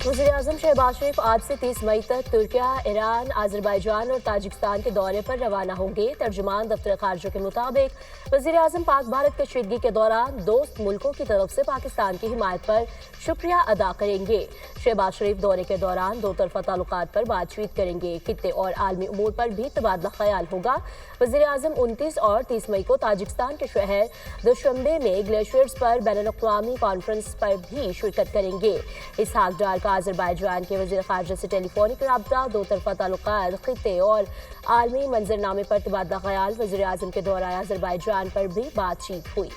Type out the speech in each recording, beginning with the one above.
वज़ीर-ए-आज़म शहबाज शरीफ आज से 30 मई तक तुर्किया, ईरान, आज़रबाईजान और ताजिकिस्तान के दौरे पर रवाना होंगे। तर्जुमान दफ्तर खारजा के मुताबिक वज़ीर-ए-आज़म पाक भारत कशीदगी के दौरान दोस्त मुल्कों की तरफ से पाकिस्तान की हिमायत पर शुक्रिया अदा करेंगे। शहबाज शरीफ दौरे के दौरान दो तरफा ताल्लुकात पर बातचीत करेंगे। खित्ते और आलमी उमूर पर भी तबादला ख्याल होगा। वज़ीर-ए-आज़म 29 और 30 मई को ताजिकिस्तान के शहर दुशंबे में ग्लेशियर्स पर बैनुल-अक़वामी कॉन्फ्रेंस पर भी शिरकत करेंगे। इसहाक डार का आज़रबाईजान के वज़ीर ख़ारजा से टेलीफोनिक राब्ता, दो तरफा ताल्लुकात, खित्ते और आलमी मंजरनामे पर तबादला ख्याल। वज़ीर-ए-आज़म के दौरान आज़रबाईजान पर भी बातचीत हुई।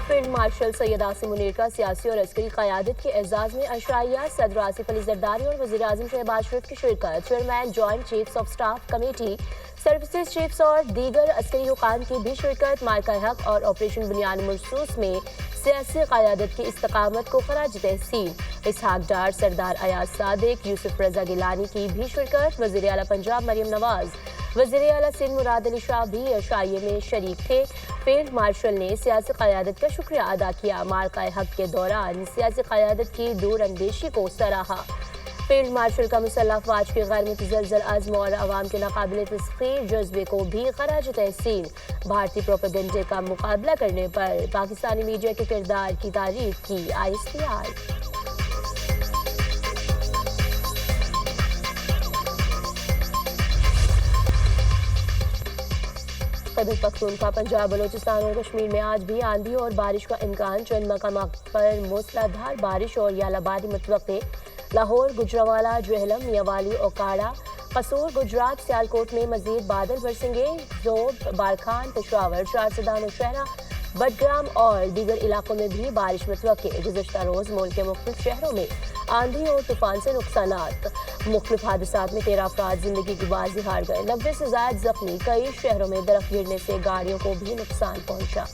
फील्ड मार्शल सैयद आसिम मुनीर का सियासी और अस्करी क़यादत के एजाज़ में अशराइया, सदर आसिफ अली ज़रदारी और वज़ीर-ए-आज़म शहबाज शरीफ की शिरकत। Chairman joint chiefs of staff committee, services chiefs और दीगर अस्करी हुकाम की भी शिरकत। मार्का हक और ऑपरेशन बुनियाद मरसूस में सियासी क़यादत की इस्तकामत को खराज तहसीन। इसहाक डार, सरदार अयाज सादिक, यूसुफ रजा गिलानी की भी शिरकत। वज़ीर आला पंजाब मरियम नवाज, वज़ीर आला सिंध मुराद अली शाह भी अशाइये में शरीक थे। फील्ड मार्शल ने सियासी क़यादत का शुक्रिया अदा किया। मार्का हक के दौरान सियासी क़यादत की दूर अंदेशी को सराहा। फील्ड मार्शल का मुसल्लह अफ़वाज के गैर मुतज़लज़ल अज़्म और अवाम के नाक़ाबिल तस्ख़ीर जज्बे को भी खराज तहसीन। भारतीय प्रोपेगेंडे का मुकाबला करने पर पाकिस्तानी मीडिया के किरदार की तारीफ की ISPR। खैबर पख्तूनख्वा, पंजाब, बलोचिस्तान और कश्मीर में आज भी आंधी और बारिश का इम्कान। चंद मकामात पर मूसलाधार बारिश और यालाबारी मुतवक्के। लाहौर, गुजरांवाला, जहलम, मियावाली, ओकाड़ा, कसूर, गुजरात, सियालकोट में मजीद बादल बरसेंगे। जोब, बारखान, पेशावर, चारसदा, नौशहरा, बडग्राम और दीगर इलाकों में भी बारिश मुतवक्के। गुज़श्ता रोज़ मुल्क के मुख्तलिफ शहरों में आंधी और तूफान से नुकसानात। मुख्तलिफ हादसात में 13 अफराद जिंदगी की बाजी हार गए। 90 से ज़ायद जख्मी। कई शहरों में दरख्त गिरने से गाड़ियों को भी नुकसान पहुंचा।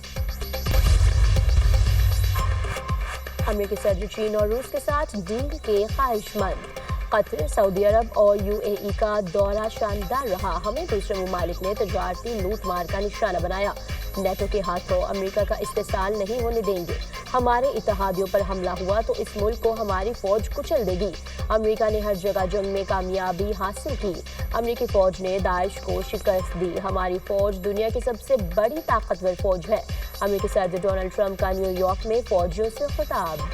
अमेरिकी सदर चीन और रूस के साथ डील के ख्वाहिशमंद। कतर, सऊदी अरब और UAE का दौरा शानदार रहा। हमें दूसरे ममालिक ने तजारती लूट मार का निशाना बनाया। नेटो के हाथों अमेरिका का इस्तेसाल नहीं होने देंगे। हमारे इत्तेहादियों पर हमला हुआ तो इस मुल्क को हमारी फौज कुचल देगी। अमेरिका ने हर जगह जंग में कामयाबी हासिल की। अमेरिकी फौज ने दाइश को शिकस्त दी। हमारी फौज दुनिया की सबसे बड़ी ताकतवर फौज है। अमेरिकी सदर डोनाल्ड ट्रंप का न्यूयॉर्क में फौजियों से खिताब।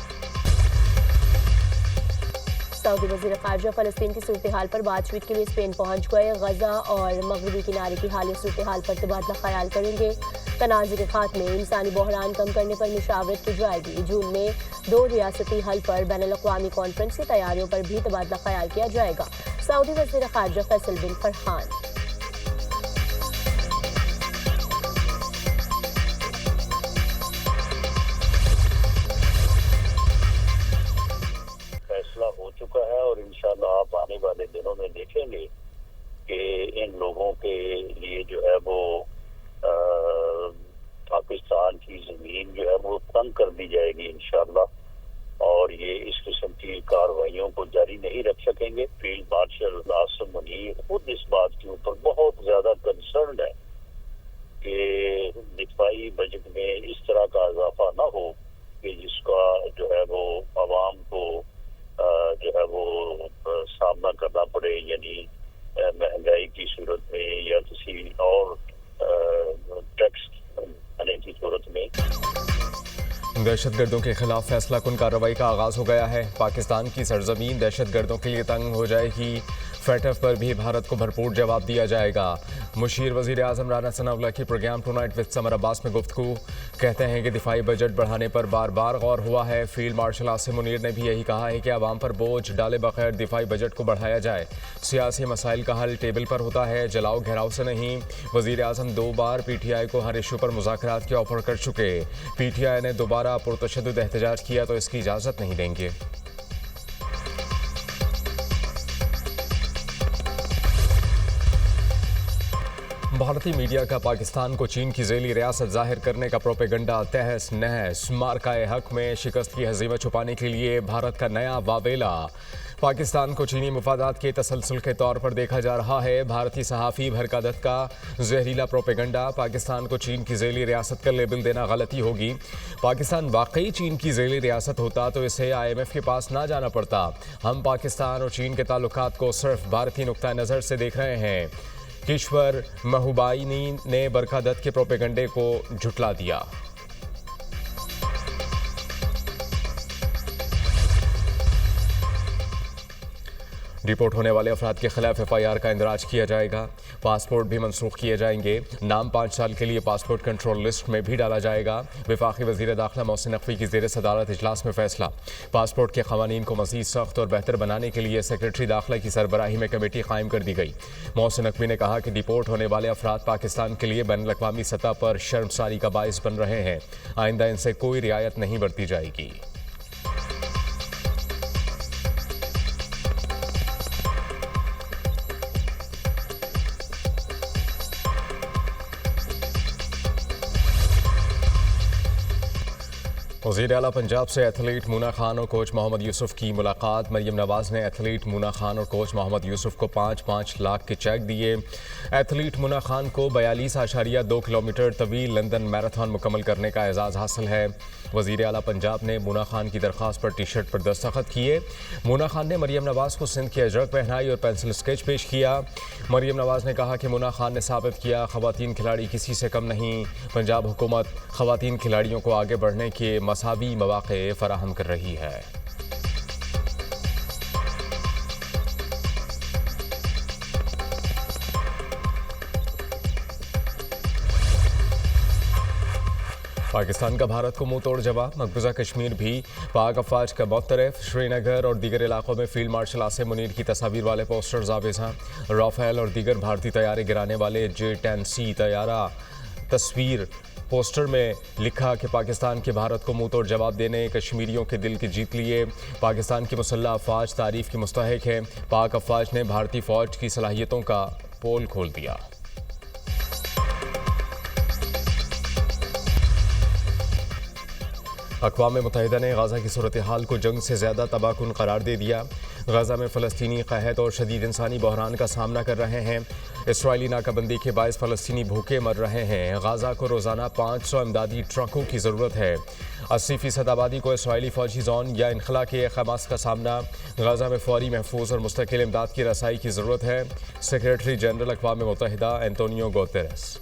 सऊदी वज़ीर ख़ारजा फ़लस्तीन की सूरत हाल पर बातचीत के लिए स्पेन पहुंच गए। गजा और मगरबी किनारे की हालिया सूरत हाल पर तबादला ख्याल करेंगे। तनाज़े के खात्मे, इंसानी बहरान कम करने पर मुशावरत की जाएगी। जून में 2 रियासती हल पर बैनुल-अक़वामी कॉन्फ्रेंस की तैयारियों पर भी तबादला ख्याल किया जाएगा। सऊदी वज़ीर ख़ारजा फैसल बिन फरहान। हो चुका है और इंशाल्लाह आप आने वाले दिनों में देखेंगे कि इन लोगों के लिए जो है वो पाकिस्तान की जमीन जो है वो तंग कर दी जाएगी इंशाल्लाह, और ये इस किस्म की कार्रवाइयों को जारी नहीं रख सकेंगे। फील्ड मार्शल आसिम मुनीर खुद इस बात के ऊपर बहुत ज्यादा कंसर्न है कि दिफाई बजट में इस तरह का इजाफा ना हो कि जिसका जो है वो आवाम को जो है वो सामना करना पड़े, यानी महंगाई की सूरत में या किसी और टैक्स आने की सूरत में। दहशतगर्दों के खिलाफ फैसला कुन कार्रवाई का आगाज हो गया है। पाकिस्तान की सरजमीन दहशतगर्दों के लिए तंग हो जाएगी। फैटफ पर भी भारत को भरपूर जवाब दिया जाएगा। मुशीर वज़ीर आज़म राना सनाउल्लाह की programme tonight with Samar Abbas में गुफ्तगू। कहते हैं कि दिफाई बजट बढ़ाने पर बार बार गौर हुआ है। फील्ड मार्शल आसिम मुनीर ने भी यही कहा है कि आवाम पर बोझ डाले बगैर दिफाई बजट को बढ़ाया जाए। सियासी मसाइल का हल टेबल पर होता है, जलाओ घेराव से नहीं। वज़ीर आज़म 2 बार PTI को हर इशू पर मुज़ाकरात के ऑफर कर चुके। PTI ने दोबारा पुरतशद्दुद एहतजाज किया तो इसकी इजाज़त नहीं देंगे। भारतीय मीडिया का पाकिस्तान को चीन की ज़ेली रियासत जाहिर करने का प्रोपेगंडा तहस नहस। मार्का हक में शिकस्त की हज़ीमत छुपाने के लिए भारत का नया वावेला। पाकिस्तान को चीनी मुफादात के तसलसल के तौर पर देखा जा रहा है। भारतीय सहाफ़ी भरका दत्त का जहरीला प्रोपेगंडा। पाकिस्तान को चीन की ज़ेली रियासत का लेबल देना गलती होगी। पाकिस्तान वाकई चीन की ज़ेली रियासत होता तो इसे IMF के पास ना जाना पड़ता। हम पाकिस्तान और चीन के ताल्लुकात को सिर्फ भारतीय नुक्ता नज़र से देख रहे हैं। किश्वर महबूबानी ने भरका दत्त के प्रोपेगंडे को झुटला दिया। डिपोर्ट होने वाले अफराद के खिलाफ FIR का इंदराज किया जाएगा। पासपोर्ट भी मनसूख किए जाएंगे। नाम 5 साल के लिए पासपोर्ट कंट्रोल लिस्ट में भी डाला जाएगा। वफाकी वज़ीर दाखिला मोहसिन नकवी की ज़ेर सदारत इजलास में फैसला। पासपोर्ट के क़वानीन को मज़ीद सख्त और बेहतर बनाने के लिए सेक्रेटरी दाखिला की सरबराही में कमेटी कायम कर दी गई। मोहसिन नकवी ने कहा कि डिपोर्ट होने वाले अफराद पाकिस्तान के लिए बैनुल अक़वामी सतह पर शर्मसारी का बाइस बन रहे हैं। आइंदा इनसे कोई रियायत नहीं बरती जाएगी। वज़ीर आला पंजाब से एथलीट मूना खान और कोच मोहम्मद यूसुफ की मुलाकात। मरियम नवाज ने एथलीट मूना खान और कोच मोहम्मद यूसुफ को 5-5 लाख के चेक दिए। एथलीट मूना खान को 42.2 किलोमीटर तवील लंदन मैराथन मुकम्मल करने का एजाज़ हासिल है। वज़ीर आला पंजाब ने मूना खान की दरख्वास्त पर टी शर्ट पर दस्तखत किए। मूना खान ने मरियम नवाज को सिंध की अजरक पहनाई और पेंसिल स्केच पेश किया। मरियम नवाज ने कहा कि मूना खान ने साबित किया ख़वातीन खिलाड़ी किसी से कम नहीं। पंजाब हुकूमत ख़वातीन खिलाड़ियों को आगे बढ़ने के मसावी मौक़े फराहम कर रही है। पाकिस्तान का भारत को मुंह तोड़ जवाब। मकबूजा कश्मीर भी पाक अफवाज का मुतरफ। श्रीनगर और दीगर इलाकों में फील्ड मार्शल आसिम मुनीर की तस्वीर वाले पोस्टर्स आवेज़ हैं। राफेल और दीगर भारतीय तैयारे गिराने वाले J-10C तैयारा तस्वीर पोस्टर में लिखा कि पाकिस्तान के भारत को मुंह तोड़ जवाब देने कश्मीरियों के दिल की जीत लिए। पाकिस्तान की मुसल्लह अफवाज तारीफ की मुस्तहिक है। पाक अफवाज ने भारतीय फ़ौज की सलाहियतों का पोल खोल दिया। अक़वाम मुत्तहिदा ने गाज़ा की सूरत हाल को जंग से ज़्यादा तबाहकुन करार दे दिया। गाज़ा में फ़लस्तीनी क़हत और शदीद इंसानी बहरान का सामना कर रहे हैं। इसराइली नाकाबंदी के बायस फ़लस्तीनी भूखे मर रहे हैं। गाज़ा को रोज़ाना 500 इमदादी ट्रकों की ज़रूरत है। 80% आबादी को इसराइली फ़ौजी जोन या इनखला के हमास का सामना। गाज़ा में फ़ौरी, महफूज और मुस्तकिल इमदाद की रसाई की ज़रूरत है। सेक्रेटरी जनरल अक़वाम मुत्तहिदा एंटोनियो गुतेरेस।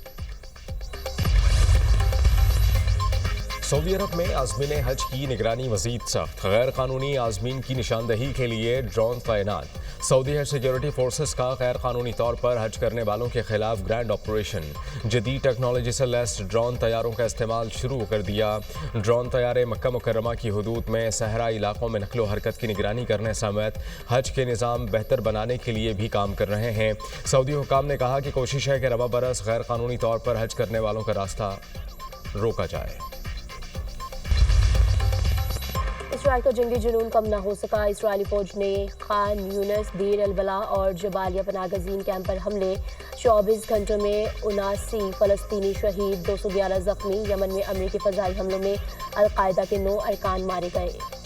सऊदी अरब में आज़मीन हज की निगरानी मज़ीद सख्त। गैर कानूनी आज़मीन की निशानदही के लिए ड्रोन तैनात। सऊदी हज सिक्योरिटी फोर्सेस का गैर कानूनी तौर पर हज करने वालों के खिलाफ ग्रैंड ऑपरेशन। जदीद टेक्नोलॉजी से लैस ड्रोन तैयारों का इस्तेमाल शुरू कर दिया। ड्रोन तैयारे मक्का मुकर्रमा की हुदूद में सहरा इलाकों में नकलो हरकत की निगरानी करने समेत हज के निज़ाम बेहतर बनाने के लिए भी काम कर रहे हैं। सऊदी हुकाम ने कहा कि कोशिश है कि रवा बरस गैर कानूनी तौर पर हज करने वालों का रास्ता रोका जाए। इसराइल का जंगी जुनून कम न हो सका। इसराइली फौज ने खान यूनिस, दीर अल-बला और जबालिया पनागज़ीन कैंप पर हमले। 24 घंटों में 79 फ़लस्तीनी शहीद, 211 ज़ख्मी। यमन में अमरीकी फ़ज़ाई हमलों में अल-कायदा के 9 अरकान मारे गए।